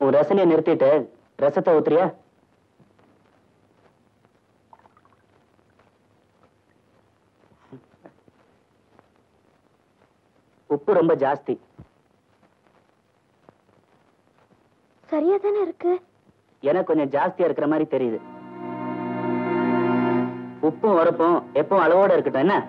உன் ரசனையை நிறுத்திட்டு ரசத்தை ஊத்துறியா? உப்பு ரொம்ப ஜாஸ்தி. சரியா தானே இருக்கு. எனக்கு கொஞ்சம் ஜாஸ்தியா இருக்கிற மாதிரி தெரியுது. உப்பும் உரப்பும் எப்பவும் அளவோட இருக்கட்டும். என்ன?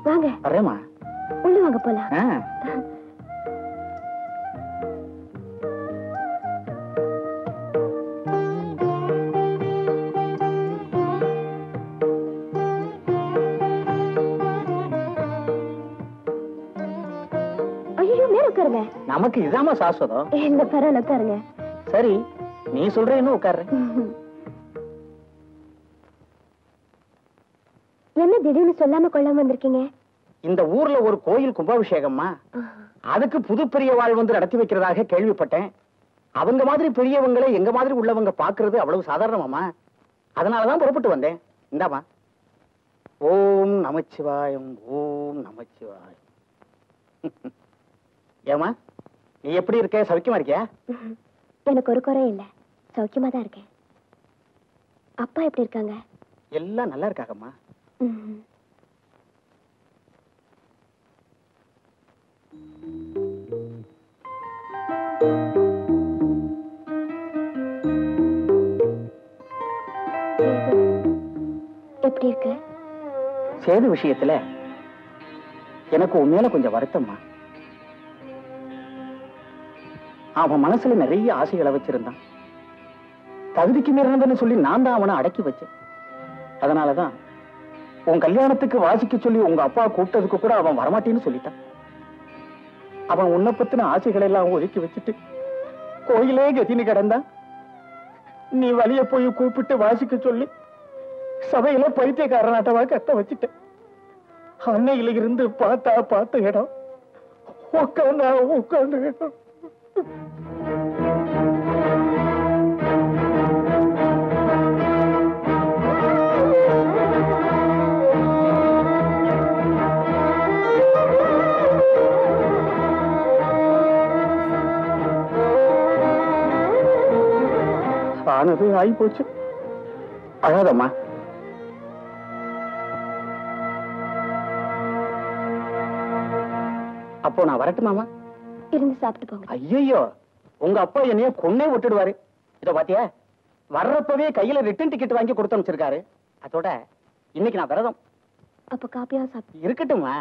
வாங்க. வரேம்மா. உள்ள வாங்க போலாம். ஐயோ மேல உட்காருங்க. நமக்கு இதாமா சாஸ்வதம். இல்ல பரவாயில்ல உட்காருங்க. சரி நீ சொல்ற இன்னும் உட்கார்றேன். என்ன திடீர்னு சொல்லாம கொள்ளாம வந்திருக்கீங்க? இந்த ஊர்ல ஒரு கோயில் கும்பாபிஷேகம்மா, அதுக்கு புது பெரியவாள் வந்து நடத்தி வைக்கிறதாக கேள்விப்பட்டேன். அவங்க மாதிரி பெரியவங்களை எங்க மாதிரி உள்ளவங்க பாக்குறது அவ்வளவு சாதாரணமாமா. அதனாலதான் புறப்பட்டு வந்தேன். இந்தாமா. ஓம் நமச்சிவாயம், ஓம் நமச்சிவாயம். ஏமா நீ எப்படி இருக்க? சௌக்கியமா இருக்கியா? எனக்கு ஒரு குறை இல்ல, சௌக்கியமா தான் இருக்கேன். அப்பா எப்படி இருக்காங்க? எல்லாம் நல்லா இருக்காங்கம்மா. எப்படி இருக்கு? சேது விஷயத்துல எனக்கு உண்மையில கொஞ்சம் வருத்தம்மா. அவன் மனசுல நிறைய ஆசைகளை வச்சிருந்தான். தகுதிக்கு மீறினதுன்னு சொல்லி நான் தான் அவனை அடக்கி வச்சேன். அதனாலதான் உன் கல்யாணத்துக்கு வாசிக்க சொல்லி உங்க அப்பா கூப்பிட்டதுக்கு கூட அவன் வரமாட்டேன்னு சொல்லிட்டான். அவன் உன்னை பத்தின ஆசைகளை எல்லாம் ஒதுக்கி வச்சுட்டு கோயிலே கதினு கிடந்தா. நீ வழிய போய் கூப்பிட்டு வாசிக்க சொல்லி சபையில பைத்தியக்காரனாட்டவா கத்த வச்சுட்ட. அன்னையில இருந்து பார்த்த இடம் உட்கார்ந்து இடம். ஆனது ஆகி போச்சு. அழாதம்மா. அப்போ நான் வரட்டுமாமா? இருந்து சாப்பிட்டு போங்க. ஐயோ உங்க அப்பா என்னைய கொன்னே விட்டுடுவாரு. இத பாத்தியா, வர்றப்பவே கையில ரிட்டன் டிக்கெட் வாங்கி கொடுத்து அனுப்பிச்சிருக்காரு. அதோட இன்னைக்கு நான் விரதம். அப்ப காப்பியா சாப்பிட்டு இருக்கட்டுமா,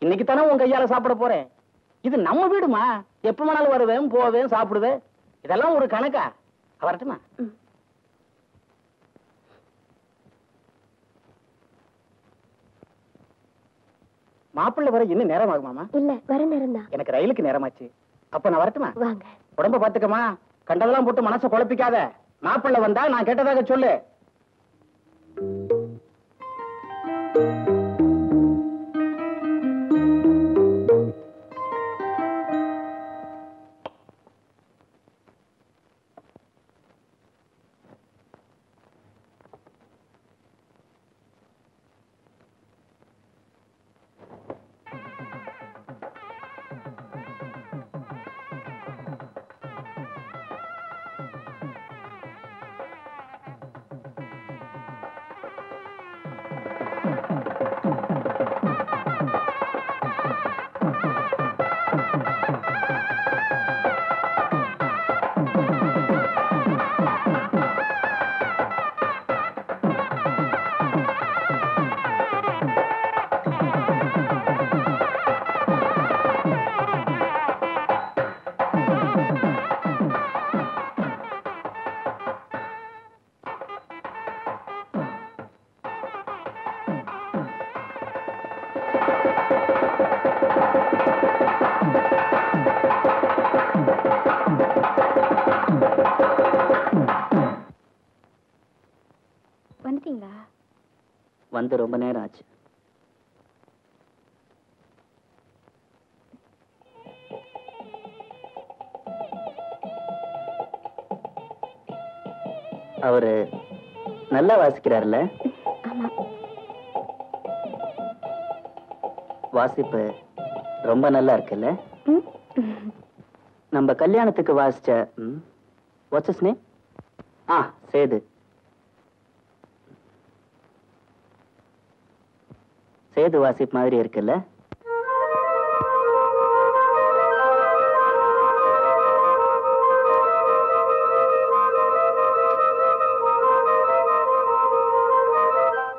இன்னைக்கு தானே உன் கையால சாப்பிட போறேன். இது நம்ம வீடுமா, எப்ப வேணாலும் வருவேன் போவேன் சாப்பிடுவேன். இதெல்லாம் ஒரு கணக்கா? வரட்டுமா? மாப்பிள்ளை வர இன்னும் நேரம் ஆகுமாமா? இல்ல வர நேரம் தான். எனக்கு ரயிலுக்கு நேரமாச்சு. அப்ப நான் வரட்டுமா? வாங்க. உடம்ப பாத்துக்கமா, கண்டதெல்லாம் போட்டு மனசை குழப்பிக்காத. மாப்பிள்ளை வந்தா நான் கேட்டதாக சொல்லு. வந்துட்டீங்களா? வந்து ரொம்ப நேரம் ஆச்சு. அவரு நல்லா வாசிக்கிறாருல்ல? ஆமா. வாசிப்பு ரொம்ப நல்லா இருக்குல்ல? நம்ம கல்யாணத்துக்கு வாசிச்ச what's his name? Sethu. Sethu வாசிப்பு மாதிரி இருக்குல்ல?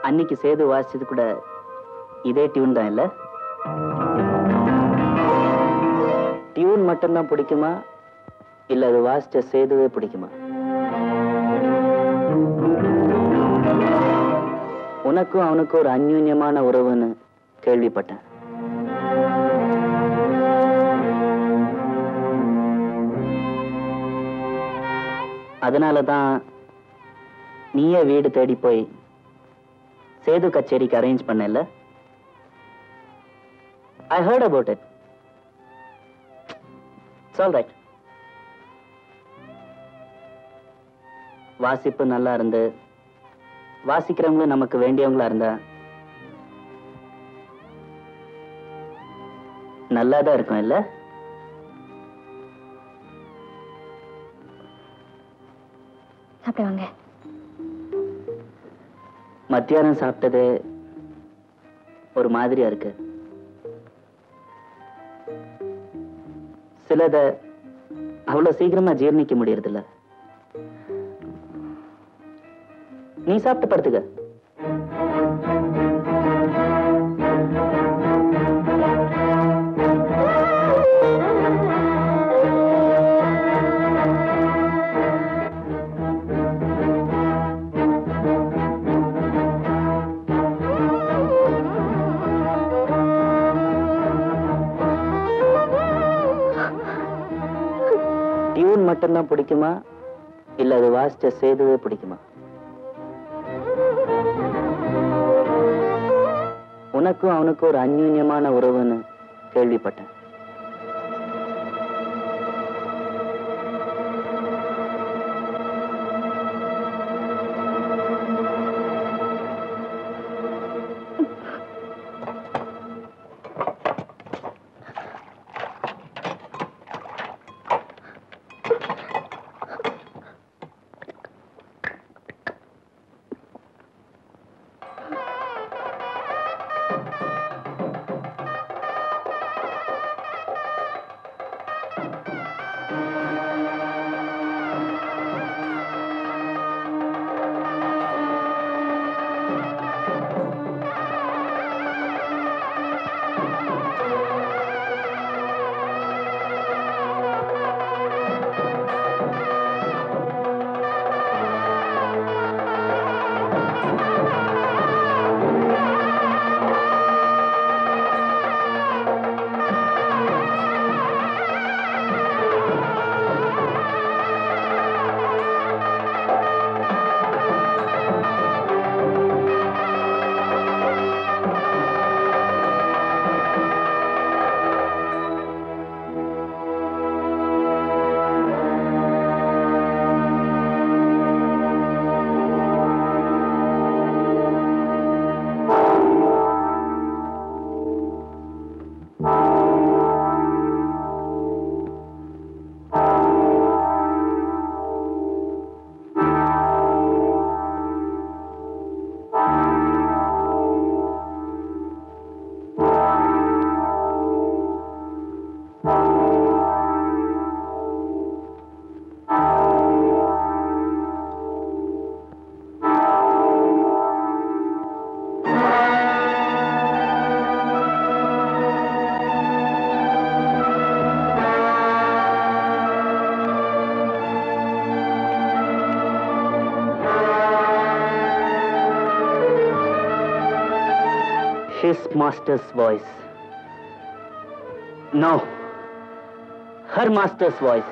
அன்னைக்கு சேது வாசிச்சது கூட இதே டியூன் தான் இல்ல? டியூன் மட்டும்தான் பிடிக்குமா இல்ல அது வாசிச்ச சேதுவே பிடிக்குமா? உனக்கும் அவனுக்கும் ஒரு அந்யூன்யமான உறவுன்னு கேள்விப்பட்டேன். அதனாலதான் நீயே வீடு தேடி போய் சேது கச்சேரிக்கு அரேஞ்ச் பண்ணல. I heard about it. It's all right. வாசிப்பு நல்லா இருந்து வாசிக்கிறவங்களும் நமக்கு வேண்டியவங்களா இருந்தா நல்லாதான் இருக்கும் இல்ல? சாப்பிடுவாங்க. மத்தியானம் சாப்பிட்டது ஒரு மாதிரியா இருக்கு. சிலத அவ்வளவு சீக்கிரமா ஜீர்ணிக்க முடியறதில்ல. நீ சாப்பிட்டு படுத்துக்க. டியூன் மட்டும்தான் பிடிக்குமா இல்ல அது வாசிச்ச சேதுவே பிடிக்குமா? உனக்கும் அவனுக்கும் ஒரு அந்யூன்யமான உறவுன்னு கேள்விப்பட்டேன். his master's voice. No, her master's voice.